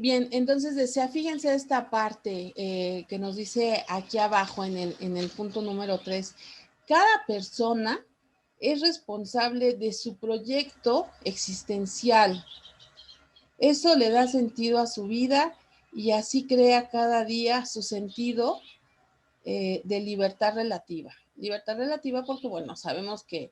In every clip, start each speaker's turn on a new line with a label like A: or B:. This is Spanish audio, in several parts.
A: Bien, entonces desea, fíjense esta parte que nos dice aquí abajo en el punto número 3. Cada persona es responsable de su proyecto existencial. Eso le da sentido a su vida y así crea cada día su sentido de libertad relativa. Libertad relativa porque, bueno, sabemos que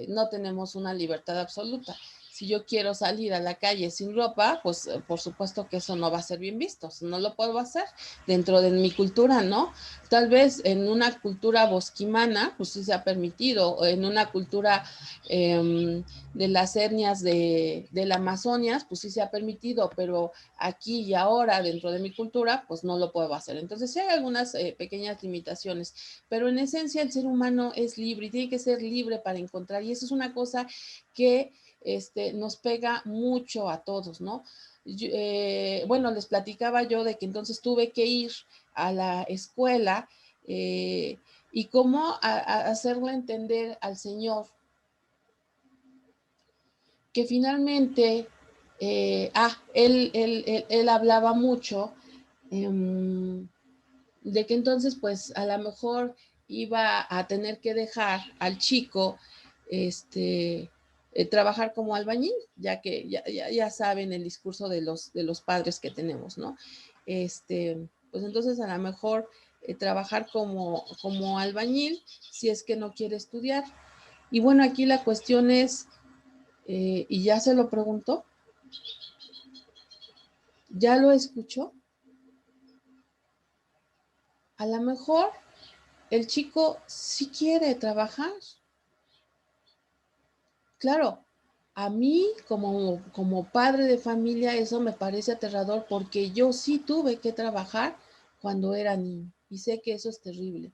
A: no tenemos una libertad absoluta. Si yo quiero salir a la calle sin ropa, pues por supuesto que eso no va a ser bien visto, no lo puedo hacer dentro de mi cultura, ¿no? Tal vez en una cultura bosquimana, pues sí se ha permitido, o en una cultura de las etnias de la Amazonia, pues sí se ha permitido, pero aquí y ahora dentro de mi cultura, pues no lo puedo hacer. Entonces sí hay algunas pequeñas limitaciones, pero en esencia el ser humano es libre y tiene que ser libre para encontrar, y eso es una cosa que nos pega mucho a todos, ¿no? Bueno, les platicaba yo de que entonces tuve que ir a la escuela y cómo hacerle entender al Señor que finalmente, él hablaba mucho de que entonces pues a lo mejor iba a tener que dejar al chico trabajar como albañil, ya que ya saben el discurso de los padres que tenemos, ¿no? Pues entonces a lo mejor trabajar como albañil si es que no quiere estudiar. Y bueno, aquí la cuestión es, ¿y ya se lo preguntó? ¿Ya lo escuchó? A lo mejor el chico sí quiere trabajar. Claro, a mí como padre de familia eso me parece aterrador porque yo sí tuve que trabajar cuando era niño y sé que eso es terrible.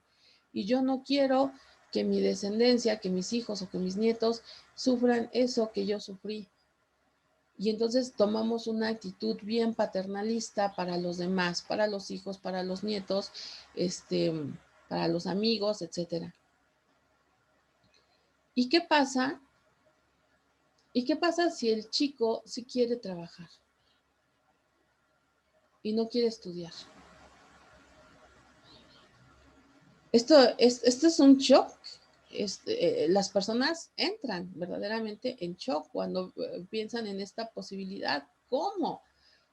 A: Y yo no quiero que mi descendencia, que mis hijos o que mis nietos sufran eso que yo sufrí. Y entonces tomamos una actitud bien paternalista para los demás, para los hijos, para los nietos, para los amigos, etcétera. ¿Y qué pasa? ¿Y qué pasa si el chico sí quiere trabajar y no quiere estudiar? Esto es un shock. Las personas entran verdaderamente en shock cuando piensan en esta posibilidad. ¿Cómo?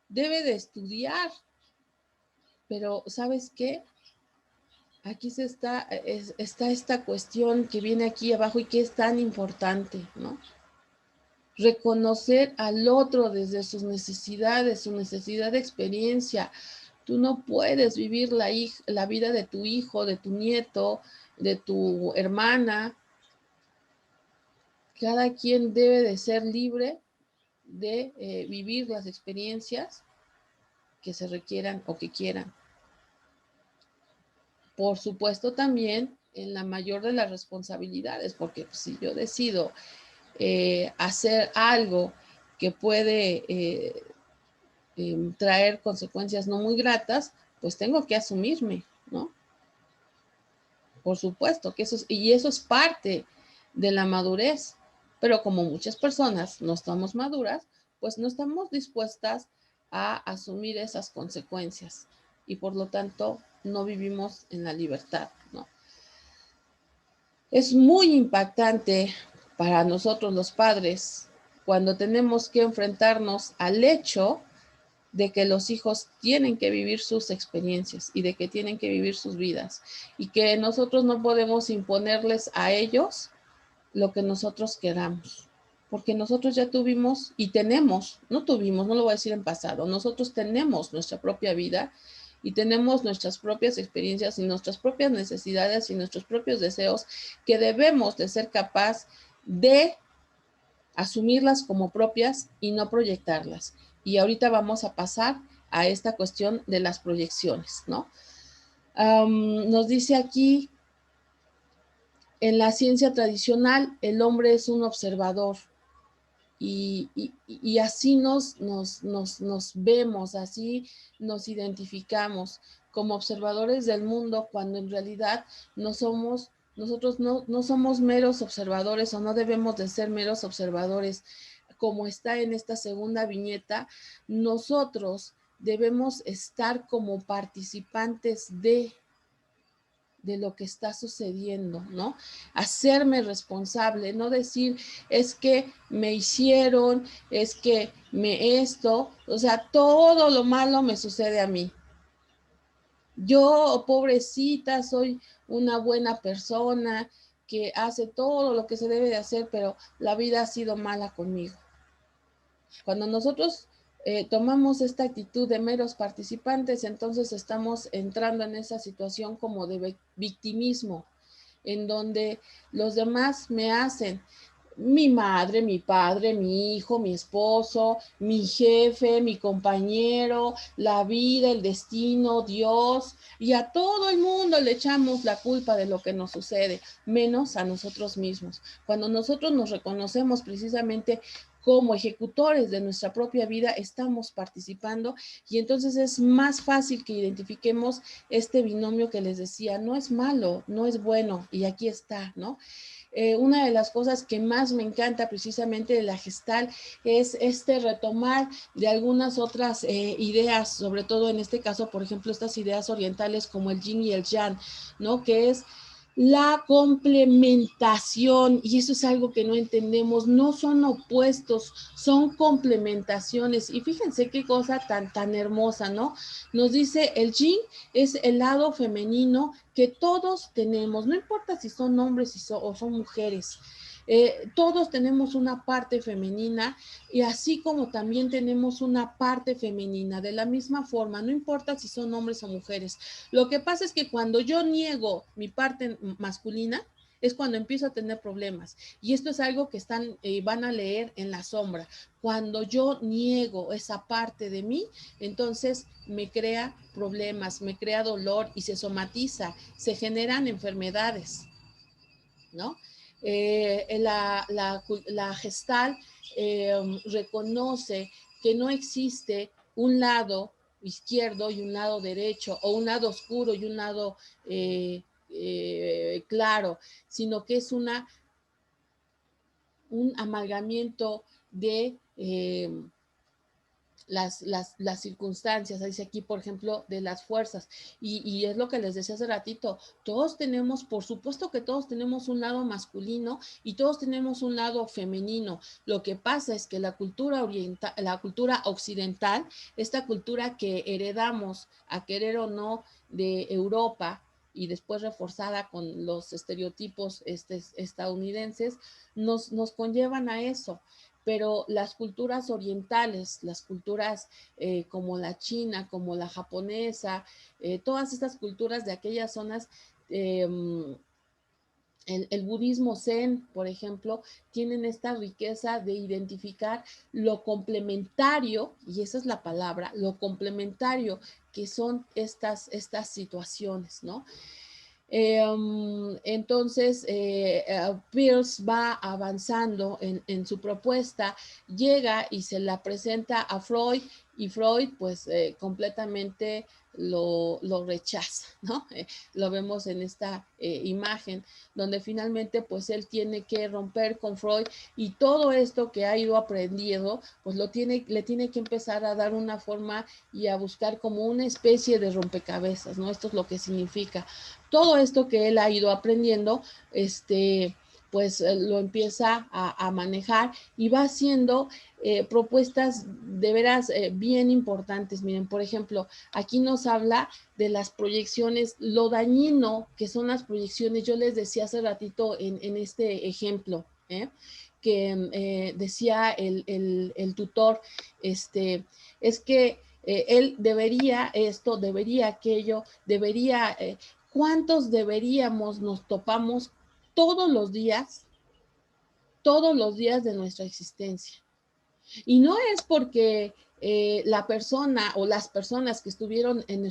A: Debe de estudiar. Pero ¿sabes qué? Aquí está esta cuestión que viene aquí abajo y que es tan importante, ¿no? Reconocer al otro desde sus necesidades, su necesidad de experiencia. Tú no puedes vivir la vida de tu hijo, de tu nieto, de tu hermana. Cada quien debe de ser libre de vivir las experiencias que se requieran o que quieran. Por supuesto también en la mayor de las responsabilidades, porque si yo decido hacer algo que puede traer consecuencias no muy gratas, pues tengo que asumirme, ¿no? Por supuesto que eso es parte de la madurez, pero como muchas personas no estamos maduras, pues no estamos dispuestas a asumir esas consecuencias y por lo tanto no vivimos en la libertad, ¿no? Es muy impactante para nosotros los padres cuando tenemos que enfrentarnos al hecho de que los hijos tienen que vivir sus experiencias y de que tienen que vivir sus vidas y que nosotros no podemos imponerles a ellos lo que nosotros queramos, porque nosotros ya tuvimos y tenemos, no tuvimos, no lo voy a decir en pasado, nosotros tenemos nuestra propia vida y tenemos nuestras propias experiencias y nuestras propias necesidades y nuestros propios deseos que debemos de ser capaz de asumirlas como propias y no proyectarlas. Y ahorita vamos a pasar a esta cuestión de las proyecciones, ¿no? Nos dice aquí, en la ciencia tradicional, el hombre es un observador y así nos vemos, así nos identificamos como observadores del mundo cuando en realidad no somos, nosotros no somos meros observadores o no debemos de ser meros observadores. Como está en esta segunda viñeta, nosotros debemos estar como participantes de lo que está sucediendo, ¿no? Hacerme responsable, no decir, es que me hicieron, es que me esto, o sea, todo lo malo me sucede a mí. Yo, pobrecita, soy una buena persona que hace todo lo que se debe de hacer, pero la vida ha sido mala conmigo. Cuando nosotros tomamos esta actitud de meros participantes, entonces estamos entrando en esa situación como de victimismo, en donde los demás me hacen, mi madre, mi padre, mi hijo, mi esposo, mi jefe, mi compañero, la vida, el destino, Dios, y a todo el mundo le echamos la culpa de lo que nos sucede, menos a nosotros mismos. Cuando nosotros nos reconocemos precisamente como ejecutores de nuestra propia vida, estamos participando y entonces es más fácil que identifiquemos este binomio que les decía, no es malo, no es bueno y aquí está, ¿no? Una de las cosas que más me encanta precisamente de la Gestalt es este retomar de algunas otras ideas, sobre todo en este caso, por ejemplo, estas ideas orientales como el yin y el yang, ¿no? Que es la complementación, y eso es algo que no entendemos, no son opuestos, son complementaciones. Y fíjense qué cosa tan hermosa, ¿no? Nos dice el yin es el lado femenino que todos tenemos, no importa si son hombres o son mujeres. Todos tenemos una parte femenina y así como también tenemos una parte femenina, de la misma forma, no importa si son hombres o mujeres. Lo que pasa es que cuando yo niego mi parte masculina, es cuando empiezo a tener problemas. Y esto es algo que van a leer en la sombra. Cuando yo niego esa parte de mí, entonces me crea problemas, me crea dolor y se somatiza, se generan enfermedades, ¿no? La Gestalt reconoce que no existe un lado izquierdo y un lado derecho, o un lado oscuro y un lado claro, sino que es un amalgamiento de las circunstancias, dice aquí, por ejemplo, de las fuerzas. Y es lo que les decía hace ratito, todos tenemos, por supuesto que todos tenemos un lado masculino y todos tenemos un lado femenino. Lo que pasa es que la cultura occidental, esta cultura que heredamos, a querer o no, de Europa, y después reforzada con los estereotipos estadounidenses, nos conllevan a eso. Pero las culturas orientales, las culturas como la china, como la japonesa, todas estas culturas de aquellas zonas, eh, el budismo zen, por ejemplo, tienen esta riqueza de identificar lo complementario, y esa es la palabra, lo complementario que son estas situaciones, ¿no? Entonces, Peirce va avanzando en su propuesta, llega y se la presenta a Freud y Freud pues completamente lo rechaza, ¿no? Lo vemos en esta imagen donde finalmente pues él tiene que romper con Freud y todo esto que ha ido aprendiendo pues le tiene que empezar a dar una forma y a buscar como una especie de rompecabezas, ¿no? Esto es lo que significa. Todo esto que él ha ido aprendiendo, pues lo empieza a manejar y va haciendo propuestas de veras bien importantes. Miren, por ejemplo, aquí nos habla de las proyecciones, lo dañino que son las proyecciones. Yo les decía hace ratito en este ejemplo, que decía el tutor, es que él debería esto, debería aquello, debería... ¿Cuántos deberíamos nos topamos todos los días de nuestra existencia? Y no es porque la persona o las personas que estuvieron en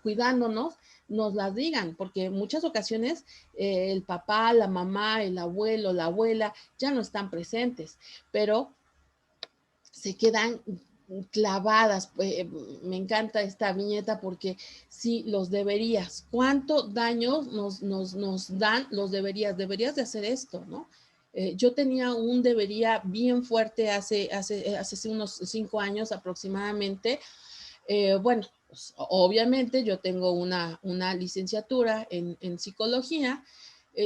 A: cuidándonos nos las digan, porque en muchas ocasiones el papá, la mamá, el abuelo, la abuela ya no están presentes, pero se quedan clavadas. Me encanta esta viñeta porque sí, los deberías. ¿Cuánto daño nos dan los deberías? Deberías de hacer esto, ¿no? Yo tenía un debería bien fuerte hace unos 5 años aproximadamente. Bueno, pues, obviamente yo tengo una licenciatura en psicología,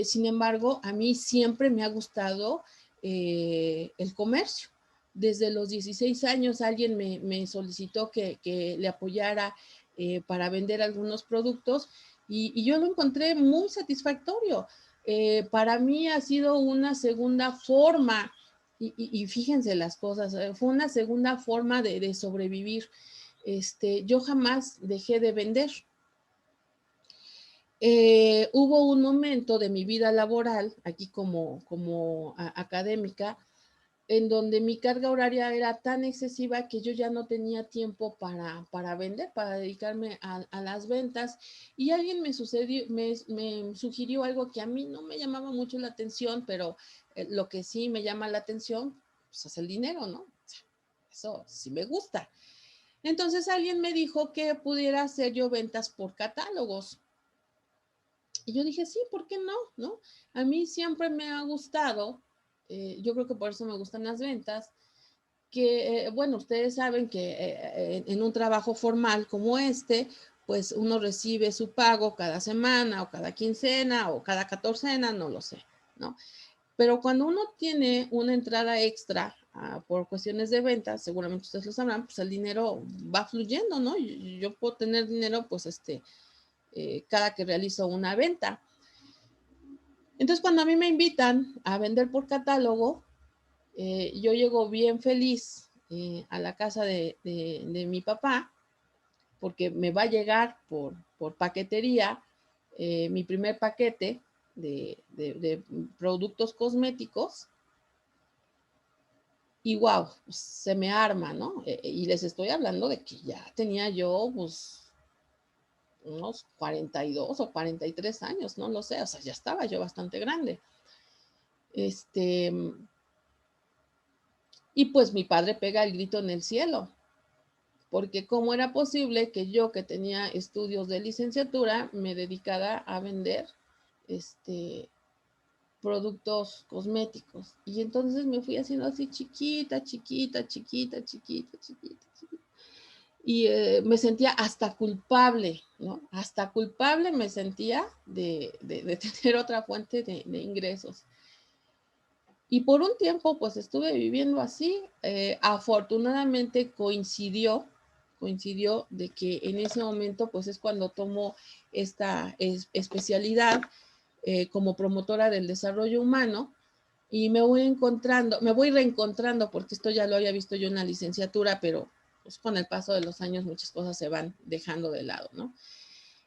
A: sin embargo, a mí siempre me ha gustado el comercio. Desde los 16 años alguien me solicitó que le apoyara para vender algunos productos y yo lo encontré muy satisfactorio. Para mí ha sido una segunda forma, y fíjense las cosas, fue una segunda forma de sobrevivir. Yo jamás dejé de vender. Hubo un momento de mi vida laboral, aquí como académica, en donde mi carga horaria era tan excesiva que yo ya no tenía tiempo para vender, para dedicarme a las ventas. Y alguien me sugirió algo que a mí no me llamaba mucho la atención, pero lo que sí me llama la atención, pues es el dinero, ¿no? O sea, eso sí me gusta. Entonces alguien me dijo que pudiera hacer yo ventas por catálogos. Y yo dije, sí, ¿por qué no? ¿No? A mí siempre me ha gustado, yo creo que por eso me gustan las ventas, que, bueno, ustedes saben que en un trabajo formal como este, pues uno recibe su pago cada semana o cada quincena o cada catorcena, no lo sé, ¿no? Pero cuando uno tiene una entrada extra por cuestiones de ventas, seguramente ustedes lo sabrán, pues el dinero va fluyendo, ¿no? Yo puedo tener dinero, pues, cada que realizo una venta. Entonces, cuando a mí me invitan a vender por catálogo, yo llego bien feliz a la casa de mi papá, porque me va a llegar por paquetería mi primer paquete de productos cosméticos. Y wow, pues, se me arma, ¿no? Y les estoy hablando de que ya tenía yo, pues, unos 42 o 43 años, no lo sé, o sea, ya estaba yo bastante grande. Este, y pues mi padre pega el grito en el cielo, porque cómo era posible que yo, que tenía estudios de licenciatura, me dedicara a vender este, productos cosméticos. Y entonces me fui haciendo así chiquita, chiquita, chiquita, chiquita, chiquita, chiquita. Y me sentía hasta culpable, ¿no? Hasta culpable me sentía de tener otra fuente de ingresos. Y por un tiempo, pues estuve viviendo así. Afortunadamente coincidió de que en ese momento, pues es cuando tomo esta especialidad como promotora del desarrollo humano y me voy reencontrando, porque esto ya lo había visto yo en la licenciatura, pero pues con el paso de los años muchas cosas se van dejando de lado, ¿no?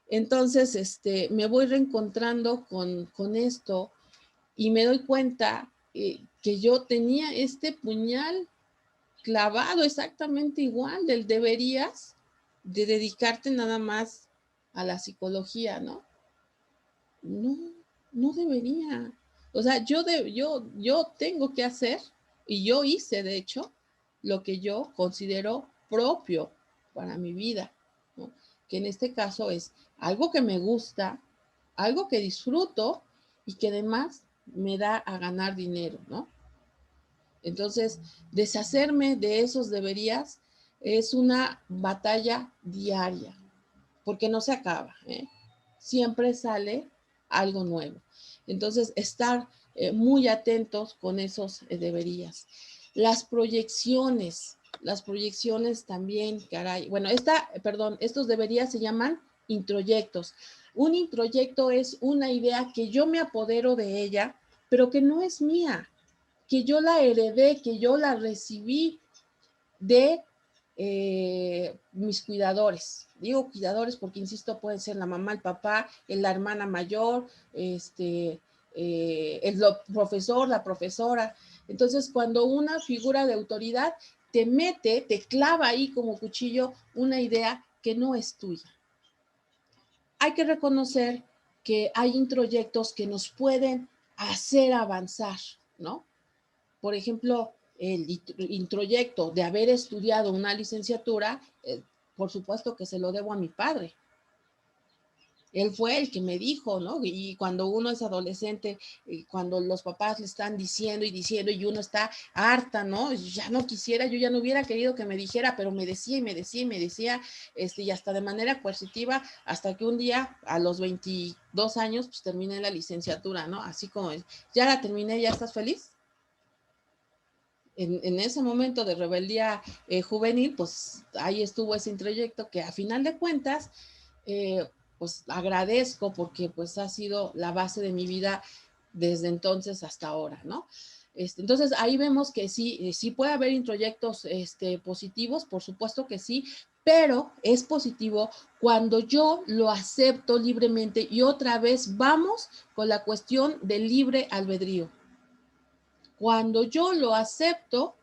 A: Entonces, me voy reencontrando con esto y me doy cuenta que yo tenía este puñal clavado exactamente igual del deberías de dedicarte nada más a la psicología, ¿no? No, no debería. O sea, yo tengo que hacer, y yo hice, de hecho, lo que yo considero propio para mi vida, ¿no? Que en este caso es algo que me gusta, algo que disfruto y que además me da a ganar dinero, ¿no? Entonces, deshacerme de esos deberías es una batalla diaria, porque no se acaba, ¿eh? Siempre sale algo nuevo. Entonces, estar muy atentos con esos deberías. Las proyecciones también, caray. Bueno, estos deberías se llaman introyectos. Un introyecto es una idea que yo me apodero de ella, pero que no es mía, que yo la heredé, que yo la recibí de mis cuidadores. Digo cuidadores porque, insisto, pueden ser la mamá, el papá, la hermana mayor, el profesor, la profesora. Entonces, cuando una figura de autoridad te clava ahí como cuchillo una idea que no es tuya. Hay que reconocer que hay introyectos que nos pueden hacer avanzar, ¿no? Por ejemplo, el introyecto de haber estudiado una licenciatura, por supuesto que se lo debo a mi padre. Él fue el que me dijo, ¿no? Y cuando uno es adolescente, cuando los papás le están diciendo y uno está harta, ¿no? Ya no quisiera, yo ya no hubiera querido que me dijera, pero me decía y me decía y me decía, y hasta de manera coercitiva, hasta que un día, a los 22 años, pues terminé la licenciatura, ¿no? Así como, ya la terminé, ¿ya estás feliz? En ese momento de rebeldía juvenil, pues ahí estuvo ese introyecto que a final de cuentas, pues agradezco porque pues ha sido la base de mi vida desde entonces hasta ahora, ¿no? Entonces ahí vemos que sí, sí puede haber introyectos positivos, por supuesto que sí, pero es positivo cuando yo lo acepto libremente y otra vez vamos con la cuestión del libre albedrío. Cuando yo lo acepto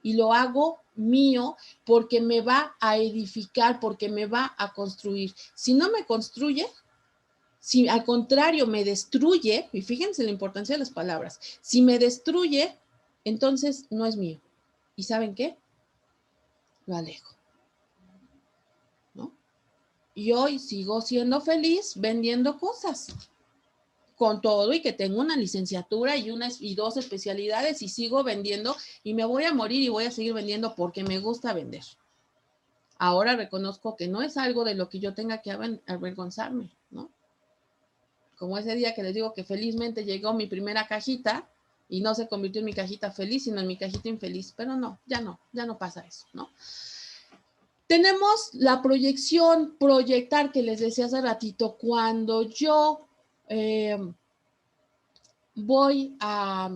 A: y lo hago mío porque me va a edificar, porque me va a construir. Si no me construye, si al contrario me destruye, y fíjense la importancia de las palabras, si me destruye, entonces no es mío. ¿Y saben qué? Lo alejo, ¿no? Y hoy sigo siendo feliz vendiendo cosas, con todo y que tengo una licenciatura y dos especialidades y sigo vendiendo y me voy a morir y voy a seguir vendiendo porque me gusta vender. Ahora reconozco que no es algo de lo que yo tenga que avergonzarme, ¿no? Como ese día que les digo que felizmente llegó mi primera cajita y no se convirtió en mi cajita feliz, sino en mi cajita infeliz, pero no, ya no pasa eso, ¿no? Tenemos la proyección, proyectar que les decía hace ratito, cuando yo voy a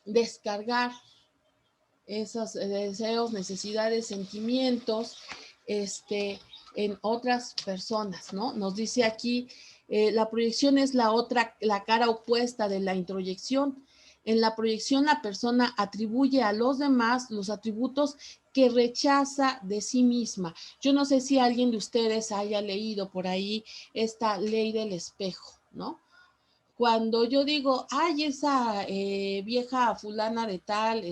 A: descargar esos deseos, necesidades, sentimientos, en otras personas, ¿no? Nos dice aquí, la proyección es la cara opuesta de la introyección. En la proyección, la persona atribuye a los demás los atributos que rechaza de sí misma. Yo no sé si alguien de ustedes haya leído por ahí esta ley del espejo, ¿no? Cuando yo digo, ay, esa vieja fulana de tal,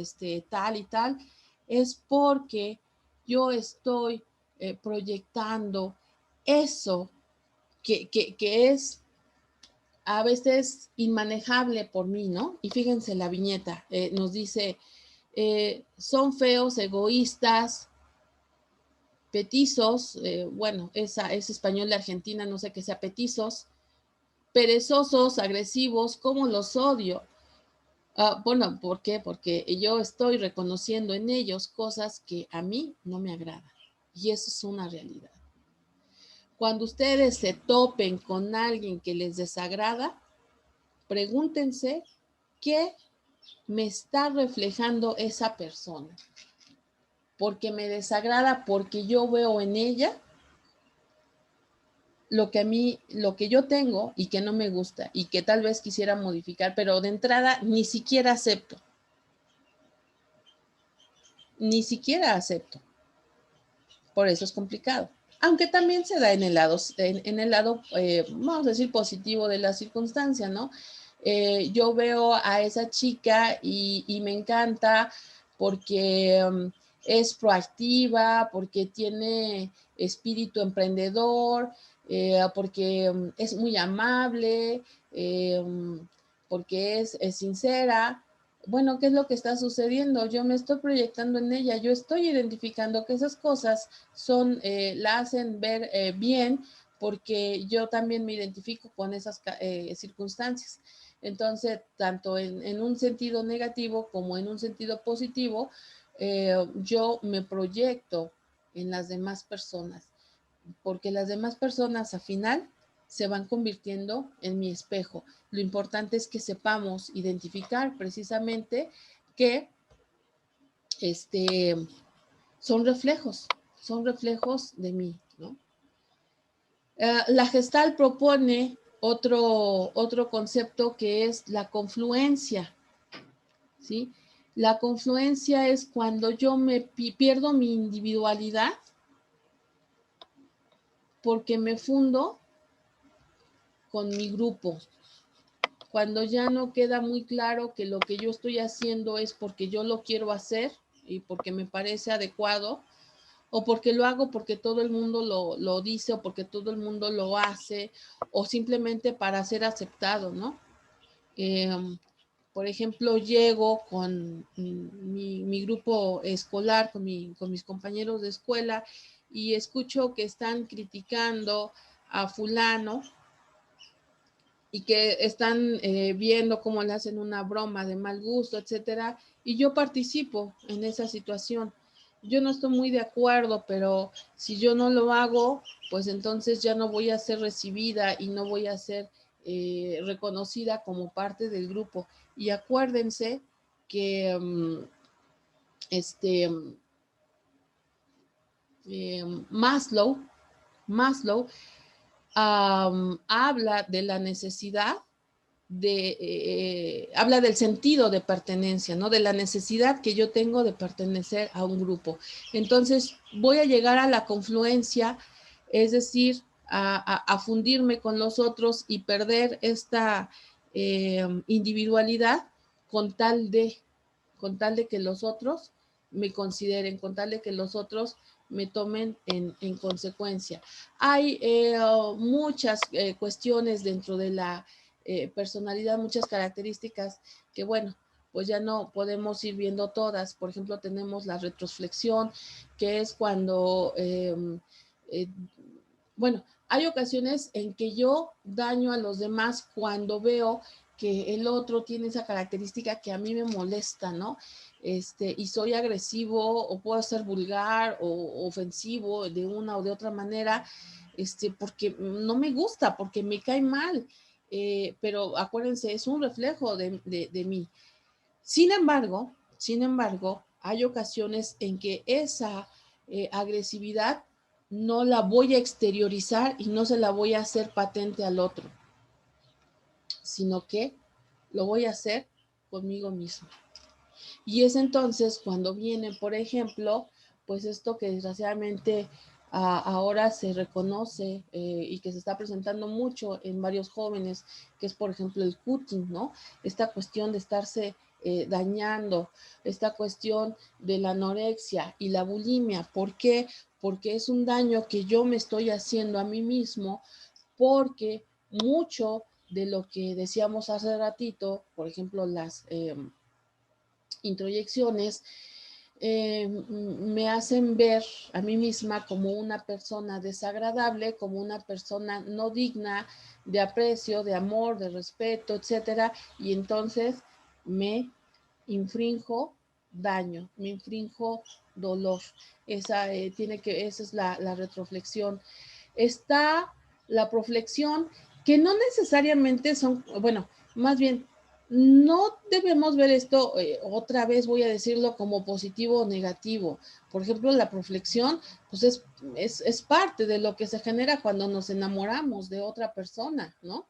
A: tal y tal, es porque yo estoy proyectando eso que es a veces inmanejable por mí, ¿no? Y fíjense la viñeta, nos dice, son feos, egoístas, petizos, bueno, esa es español de Argentina, no sé qué sea petizos, perezosos, agresivos, ¿cómo los odio? Bueno, ¿por qué? Porque yo estoy reconociendo en ellos cosas que a mí no me agradan. Y eso es una realidad. Cuando ustedes se topen con alguien que les desagrada, pregúntense qué me está reflejando esa persona. Porque me desagrada, porque yo veo en ella lo que yo tengo y que no me gusta y que tal vez quisiera modificar, pero de entrada ni siquiera acepto. Ni siquiera acepto. Por eso es complicado. Aunque también se da en el lado, vamos a decir, positivo de la circunstancia, ¿no? Yo veo a esa chica y me encanta porque es proactiva, porque tiene espíritu emprendedor, porque es muy amable, porque es sincera. Bueno, ¿qué es lo que está sucediendo? Yo me estoy proyectando en ella, yo estoy identificando que esas cosas la hacen ver bien porque yo también me identifico con esas circunstancias. Entonces, tanto en un sentido negativo como en un sentido positivo, yo me proyecto en las demás personas, porque las demás personas al final se van convirtiendo en mi espejo. Lo importante es que sepamos identificar precisamente que este, son reflejos de mí, ¿no? La Gestalt propone otro concepto que es la confluencia, ¿sí? La confluencia es cuando yo pierdo mi individualidad porque me fundo con mi grupo, cuando ya no queda muy claro que lo que yo estoy haciendo es porque yo lo quiero hacer y porque me parece adecuado, o porque lo hago porque todo el mundo lo dice, o porque todo el mundo lo hace, o simplemente para ser aceptado, ¿no? Por ejemplo, llego con mi grupo escolar, con mis compañeros de escuela, y escucho que están criticando a fulano y que están viendo cómo le hacen una broma de mal gusto, etcétera, y yo participo en esa situación. Yo no estoy muy de acuerdo, pero si yo no lo hago, pues entonces ya no voy a ser recibida y no voy a ser reconocida como parte del grupo. Y acuérdense que este Maslow habla de la necesidad habla del sentido de pertenencia, ¿no? De la necesidad que yo tengo de pertenecer a un grupo. Entonces, voy a llegar a la confluencia, es decir, a fundirme con los otros y perder esta individualidad con tal de que los otros me consideren, con tal de que los otros me tomen en consecuencia. Hay muchas cuestiones dentro de la personalidad, muchas características que, bueno, pues ya no podemos ir viendo todas. Por ejemplo, tenemos la retroflexión, que es cuando, bueno, hay ocasiones en que yo daño a los demás cuando veo que el otro tiene esa característica que a mí me molesta, ¿no? Y soy agresivo o puedo ser vulgar o ofensivo de una o de otra manera, porque no me gusta, porque me cae mal. Pero acuérdense, es un reflejo de mí. Sin embargo, hay ocasiones en que esa agresividad no la voy a exteriorizar y no se la voy a hacer patente al otro, sino que lo voy a hacer conmigo mismo. Y es entonces cuando viene, por ejemplo, pues esto que desgraciadamente ahora se reconoce y que se está presentando mucho en varios jóvenes, que es por ejemplo el cutting, ¿no? Esta cuestión de estarse dañando, esta cuestión de la anorexia y la bulimia. ¿Por qué? Porque es un daño que yo me estoy haciendo a mí mismo, porque mucho de lo que decíamos hace ratito, por ejemplo, las introyecciones, me hacen ver a mí misma como una persona desagradable, como una persona no digna de aprecio, de amor, de respeto, etcétera, y entonces me infrinjo daño, me infrinjo dolor. Esa es la retroflexión. Está la proflexión, que no necesariamente son, bueno, más bien, no debemos ver esto, otra vez voy a decirlo, como positivo o negativo. Por ejemplo, la proflexión, pues es parte de lo que se genera cuando nos enamoramos de otra persona, ¿no?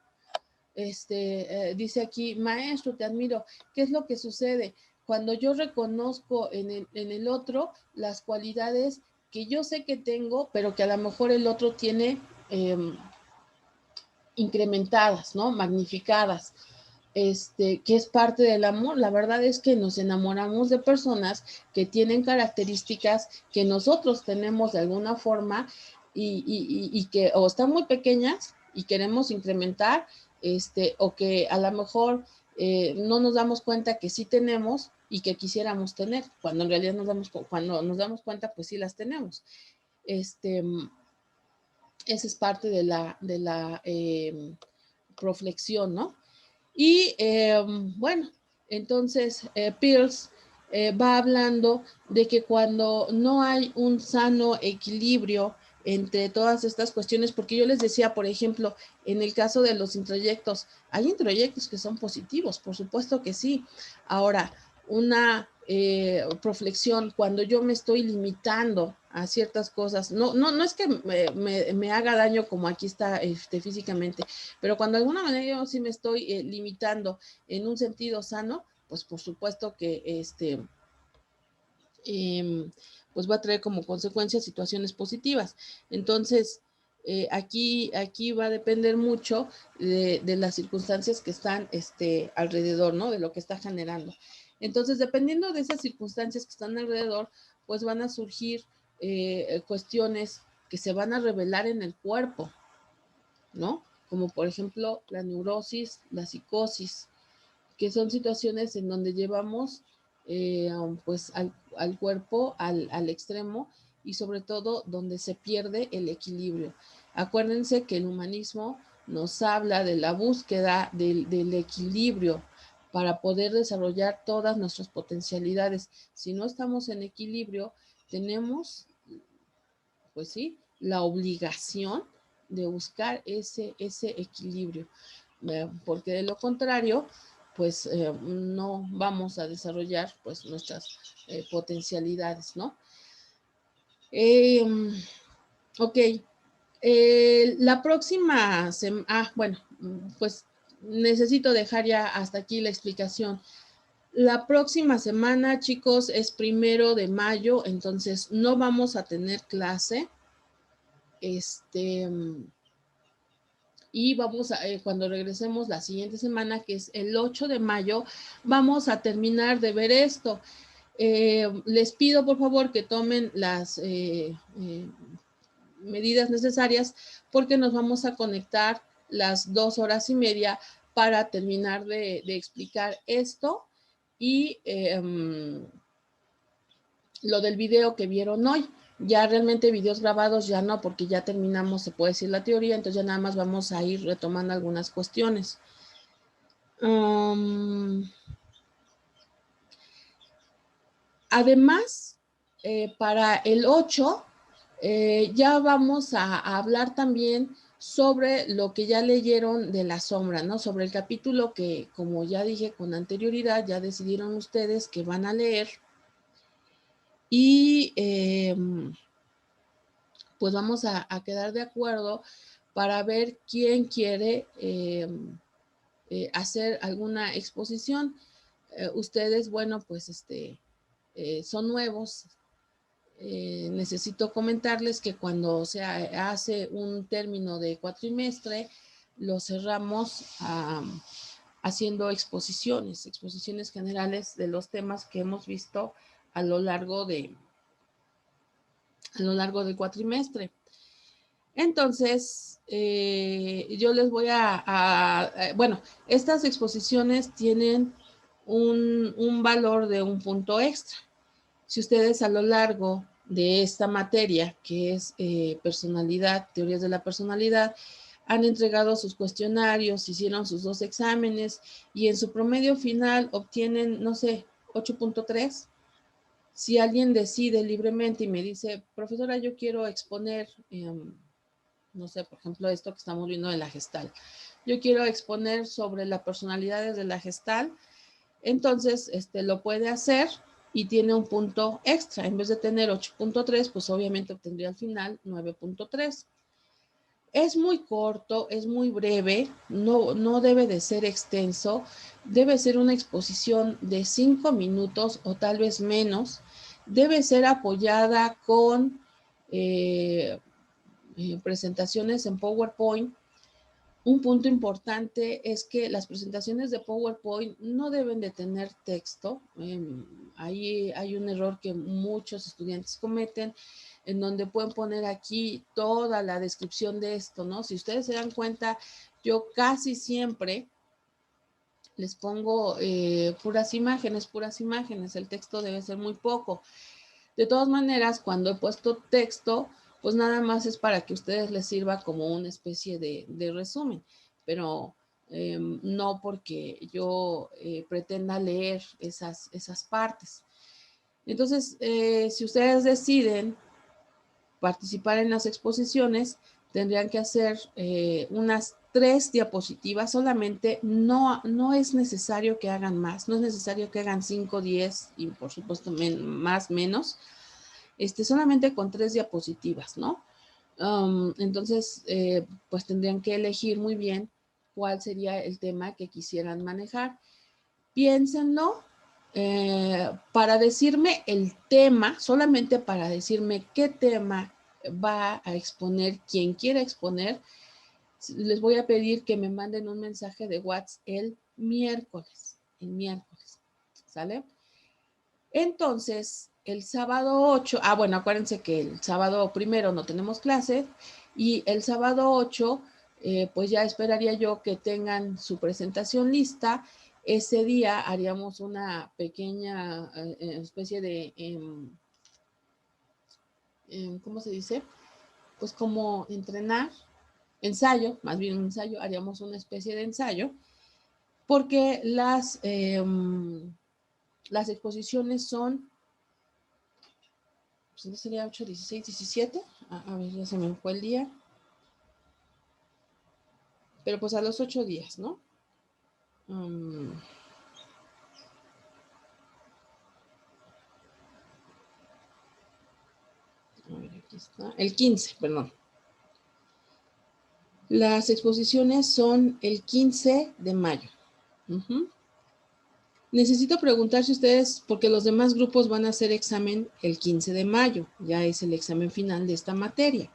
A: Dice aquí, maestro, te admiro. ¿Qué es lo que sucede? Cuando yo reconozco en el otro las cualidades que yo sé que tengo, pero que a lo mejor el otro tiene incrementadas, ¿no? Magnificadas, que es parte del amor. La verdad es que nos enamoramos de personas que tienen características que nosotros tenemos de alguna forma y que o están muy pequeñas y queremos incrementar, o que a lo mejor no nos damos cuenta que sí tenemos y que quisiéramos tener, cuando en realidad cuando nos damos cuenta, pues sí las tenemos. Esa es parte de la proflexión, ¿no? Y bueno, entonces Peirce va hablando de que cuando no hay un sano equilibrio entre todas estas cuestiones, porque yo les decía, por ejemplo, en el caso de los introyectos, hay introyectos que son positivos, por supuesto que sí. Ahora, una proflexión, cuando yo me estoy limitando a ciertas cosas, no es que me haga daño como aquí está físicamente, pero cuando de alguna manera yo sí me estoy limitando en un sentido sano, pues por supuesto que pues va a traer como consecuencia situaciones positivas. Entonces, aquí va a depender mucho de las circunstancias que están alrededor, ¿no? De lo que está generando. Entonces, dependiendo de esas circunstancias que están alrededor, pues van a surgir cuestiones que se van a revelar en el cuerpo, ¿no? Como por ejemplo la neurosis, la psicosis, que son situaciones en donde llevamos pues al cuerpo al extremo y sobre todo donde se pierde el equilibrio. Acuérdense que el humanismo nos habla de la búsqueda del equilibrio para poder desarrollar todas nuestras potencialidades. Si no estamos en equilibrio, tenemos, pues sí, la obligación de buscar ese equilibrio, porque de lo contrario, pues no vamos a desarrollar pues nuestras potencialidades, ¿no? Ok, la próxima semana, bueno, pues necesito dejar ya hasta aquí la explicación. La próxima semana, chicos, es 1 de mayo, entonces no vamos a tener clase. Y vamos a, cuando regresemos la siguiente semana, que es el 8 de mayo, vamos a terminar de ver esto. Les pido por favor que tomen las medidas necesarias porque nos vamos a conectar las 2 horas y media para terminar de explicar esto y lo del video que vieron hoy. Ya realmente videos grabados ya no, porque ya terminamos, se puede decir, la teoría, entonces ya nada más vamos a ir retomando algunas cuestiones. Además, para el 8, ya vamos a hablar también sobre lo que ya leyeron de la sombra, ¿no? Sobre el capítulo que, como ya dije con anterioridad, ya decidieron ustedes que van a leer. Y pues vamos a quedar de acuerdo para ver quién quiere hacer alguna exposición. Ustedes, bueno, pues son nuevos. Necesito comentarles que cuando se hace un término de cuatrimestre, lo cerramos haciendo exposiciones generales de los temas que hemos visto a lo largo del cuatrimestre. Entonces, yo les voy bueno, estas exposiciones tienen un valor de un punto extra. Si ustedes a lo largo de esta materia, que es personalidad, teorías de la personalidad, han entregado sus cuestionarios, hicieron sus 2 exámenes y en su promedio final obtienen, no sé, 8.3. Si alguien decide libremente y me dice, profesora, yo quiero exponer no sé, por ejemplo, esto que estamos viendo de la Gestalt. Yo quiero exponer sobre las personalidades de la Gestalt, entonces lo puede hacer y tiene un punto extra. En vez de tener 8.3, pues obviamente obtendría al final 9.3. Es muy corto, es muy breve, no debe de ser extenso, debe ser una exposición de 5 minutos o tal vez menos, debe ser apoyada con presentaciones en PowerPoint. Un punto importante es que las presentaciones de PowerPoint no deben de tener texto. Ahí hay un error que muchos estudiantes cometen, en donde pueden poner aquí toda la descripción de esto, ¿no? Si ustedes se dan cuenta, yo casi siempre les pongo puras imágenes, el texto debe ser muy poco. De todas maneras, cuando he puesto texto, pues nada más es para que a ustedes les sirva como una especie de resumen, pero no porque yo pretenda leer esas partes. Entonces, si ustedes deciden participar en las exposiciones, tendrían que hacer unas 3 diapositivas solamente. No es necesario que hagan más, no es necesario que hagan 5, 10 y por supuesto más, menos. Solamente con 3 diapositivas, ¿no? Entonces, pues tendrían que elegir muy bien cuál sería el tema que quisieran manejar. Piénsenlo. Para decirme el tema, solamente para decirme qué tema va a exponer quien quiera exponer, les voy a pedir que me manden un mensaje de WhatsApp el miércoles, ¿sale? Entonces, el sábado 8, bueno, acuérdense que el sábado primero no tenemos clase y el sábado 8, pues ya esperaría yo que tengan su presentación lista. Ese día haríamos una pequeña especie de, ¿cómo se dice? Pues como entrenar, ensayo, más bien un ensayo, haríamos una especie de ensayo, porque las exposiciones son, pues entonces sería 8, 16, 17, a ver, ya se me fue el día, pero pues a los 8 días, ¿no? A ver, aquí está, el 15, perdón. Las exposiciones son el 15 de mayo. Necesito preguntar si ustedes, porque los demás grupos van a hacer examen el 15 de mayo, ya es el examen final de esta materia.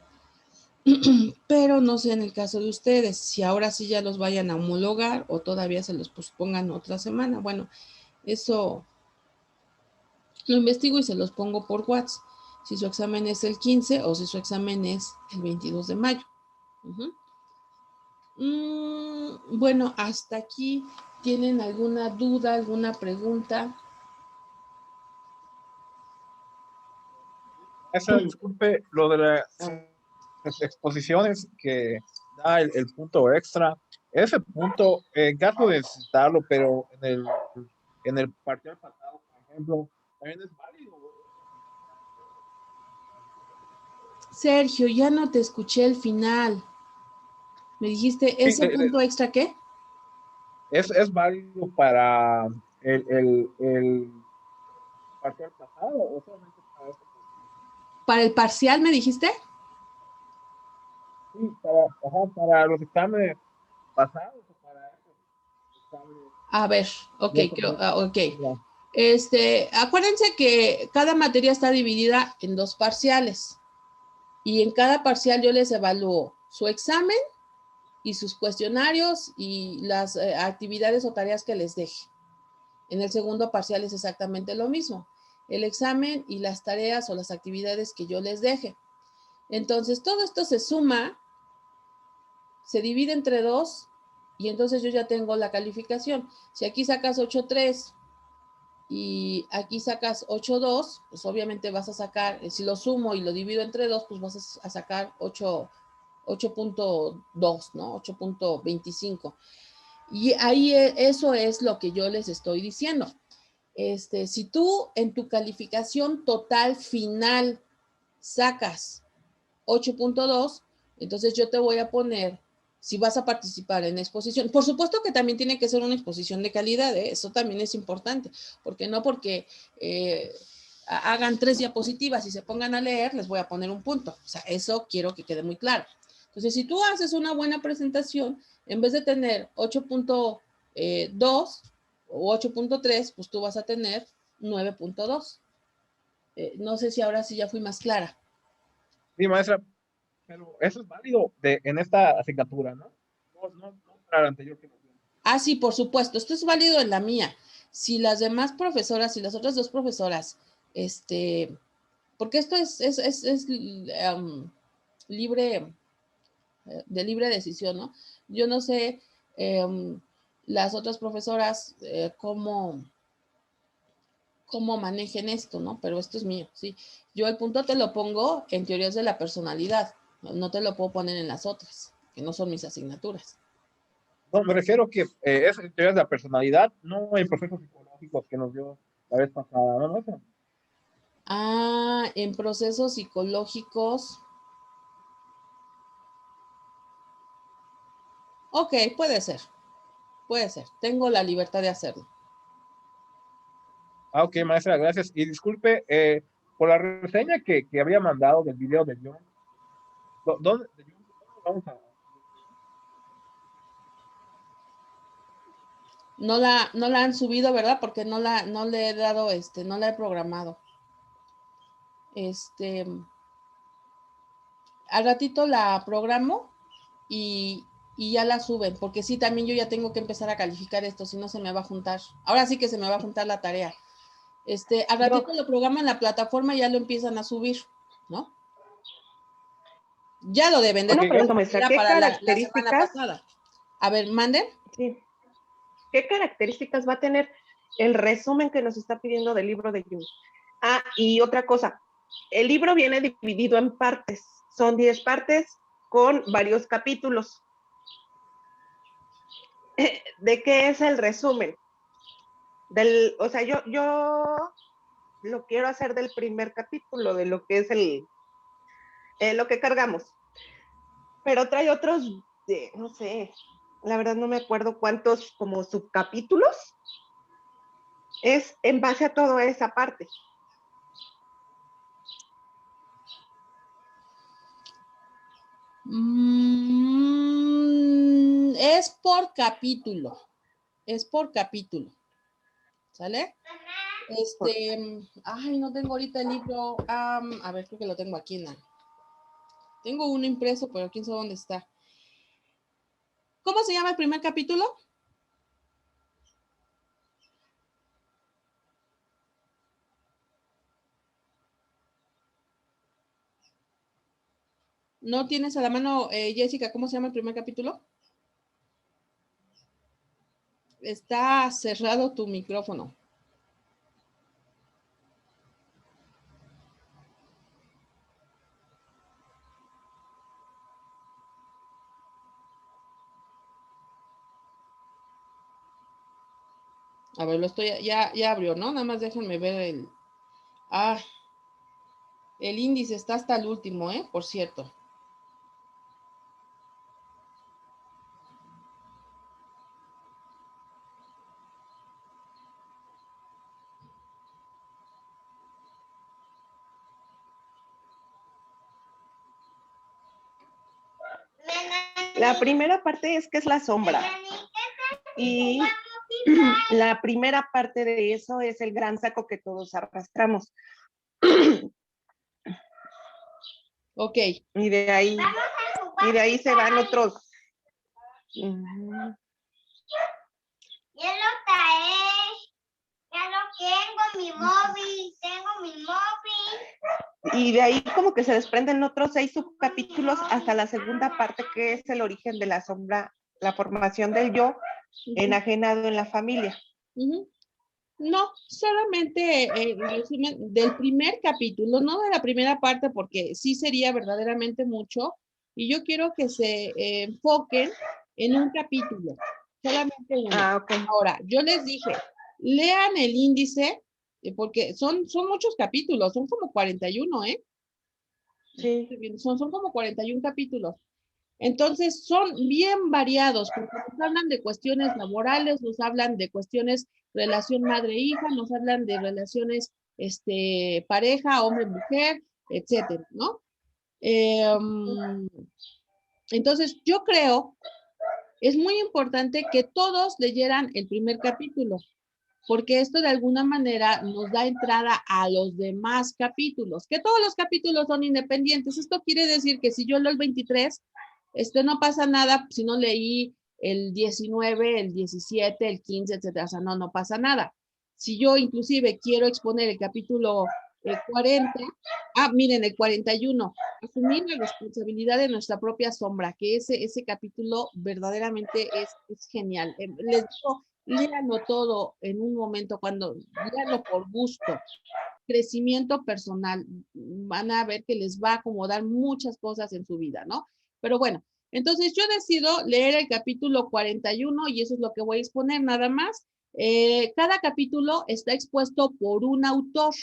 A: Pero no sé en el caso de ustedes, si ahora sí ya los vayan a homologar o todavía se los pospongan otra semana. Bueno, eso lo investigo y se los pongo por WhatsApp. Si su examen es el 15 o si su examen es el 22 de mayo. Bueno, hasta aquí. ¿Tienen alguna duda, alguna pregunta?
B: Esa, disculpe, lo de las exposiciones que da el punto extra, ese punto, en caso de necesitarlo, pero en el parcial pasado, por ejemplo, también es válido.
A: Sergio, ya no te escuché el final. Me dijiste,
B: Sí,
A: ¿ese punto extra qué?
B: es válido para el parcial pasado o solamente para este parcial.
A: ¿Para el parcial me dijiste?
B: Sí, para los exámenes pasados o para estos exámenes.
A: A ver, ok, ok.
B: Ya.
A: Acuérdense que cada materia está dividida en 2 parciales y en cada parcial yo les evalúo su examen y sus cuestionarios y las actividades o tareas que les deje. En el segundo parcial es exactamente lo mismo, el examen y las tareas o las actividades que yo les deje. Entonces, todo esto se suma, se divide entre 2 y entonces yo ya tengo la calificación. Si aquí sacas 8.3 y aquí sacas 8.2, pues obviamente vas a sacar, si lo sumo y lo divido entre 2, pues vas a sacar 8.2, ¿no? 8.25. Y ahí eso es lo que yo les estoy diciendo. Si tú en tu calificación total final sacas 8.2, entonces yo te voy a poner, si vas a participar en exposición, por supuesto que también tiene que ser una exposición de calidad, eso también es importante, porque no porque hagan 3 diapositivas y se pongan a leer, les voy a poner un punto, o sea, eso quiero que quede muy claro. Entonces, si tú haces una buena presentación, en vez de tener 8.2 o 8.3, pues tú vas a tener 9.2. No sé si ahora sí ya fui más clara.
B: Sí, maestra, pero eso es válido en esta asignatura, ¿no? No para la anterior que nos dio.
A: Sí, por supuesto, esto es válido en la mía. Si las demás profesoras, si las otras 2 profesoras, porque esto es libre, de libre decisión, ¿no? Yo no sé las otras profesoras cómo manejen esto, ¿no? Pero esto es mío, ¿sí? Yo el punto te lo pongo en teorías de la personalidad, no te lo puedo poner en las otras, que no son mis asignaturas.
B: No, me refiero que es en teorías de la personalidad, no en procesos psicológicos que nos dio la vez pasada, ¿no, maestra?
A: En procesos psicológicos. Ok, puede ser. Tengo la libertad de hacerlo.
B: Ok, maestra, gracias. Y disculpe por la reseña que había mandado del video de John. ¿Dónde vamos a?
A: No la han subido, ¿verdad? Porque no le he dado, no la he programado. Al ratito la programo y ya la suben, porque sí, también yo ya tengo que empezar a calificar esto, si no se me va a juntar. Ahora sí que se me va a juntar la tarea. Al ratito lo programan en la plataforma y ya lo empiezan a subir, ¿no? Ya lo deben de
C: Una pregunta,
A: tener
C: maestra, ¿qué
A: para la semana
C: características?
A: pasada. A ver, manden.
C: Sí. ¿Qué características va a tener el resumen que nos está pidiendo del libro de Jung? Ah, y otra cosa, el libro viene dividido en partes, son 10 partes con varios capítulos. ¿De qué es el resumen? O sea, yo lo quiero hacer del primer capítulo, de lo que es lo que cargamos. Pero trae otros, no sé, la verdad no me acuerdo cuántos como subcapítulos. Es en base a toda esa parte.
A: Es por capítulo. Es por capítulo. ¿Sale? Ay, no tengo ahorita el libro. A ver, creo que lo tengo aquí. Tengo uno impreso, pero quién sabe dónde está. ¿Cómo se llama el primer capítulo? ¿No tienes a la mano, Jessica, cómo se llama el primer capítulo? Está cerrado tu micrófono. A ver, ya abrió, ¿no? Nada más déjenme ver el índice está hasta el último, por cierto.
C: La primera parte es que es la sombra. Y la primera parte de eso es el gran saco que todos arrastramos.
A: Ok.
C: Y de ahí se van otros.
D: Ya lo trae. Ya lo tengo, tengo mi móvil.
C: Y de ahí como que se desprenden otros 6 subcapítulos hasta la segunda parte, que es el origen de la sombra, la formación del yo enajenado en la familia.
A: No, solamente el resumen del primer capítulo, no de la primera parte, porque sí sería verdaderamente mucho. Y yo quiero que se enfoquen en un capítulo, solamente uno.
C: Okay.
A: Ahora, yo les dije, lean el índice, porque son muchos capítulos, son como 41, ¿eh?
C: Sí.
A: Son como 41 capítulos. Entonces, son bien variados, porque nos hablan de cuestiones laborales, nos hablan de cuestiones relación madre-hija, nos hablan de relaciones pareja, hombre-mujer, etcétera, ¿no? Entonces, yo creo, es muy importante que todos leyeran el primer capítulo, porque esto de alguna manera nos da entrada a los demás capítulos, que todos los capítulos son independientes. Esto quiere decir que si yo leo el 23, no pasa nada si no leí el 19, el 17, el 15, etcétera. O sea, no pasa nada. Si yo inclusive quiero exponer el capítulo 40, miren, el 41, asumir la responsabilidad de nuestra propia sombra, que ese capítulo verdaderamente es genial. Les digo, léanlo todo en un momento, léanlo por gusto, crecimiento personal, van a ver que les va a acomodar muchas cosas en su vida, ¿no? Pero bueno, entonces yo decido leer el capítulo 41 y eso es lo que voy a exponer nada más. Cada capítulo está expuesto por un autor,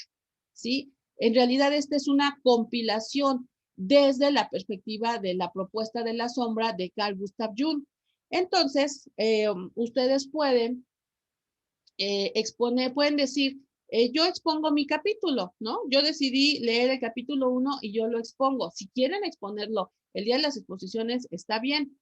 A: ¿sí? En realidad esta es una compilación desde la perspectiva de la propuesta de la sombra de Carl Gustav Jung. Entonces, ustedes pueden pueden decir, yo expongo mi capítulo, ¿no? Yo decidí leer el capítulo 1 y yo lo expongo. Si quieren exponerlo el día de las exposiciones, está bien,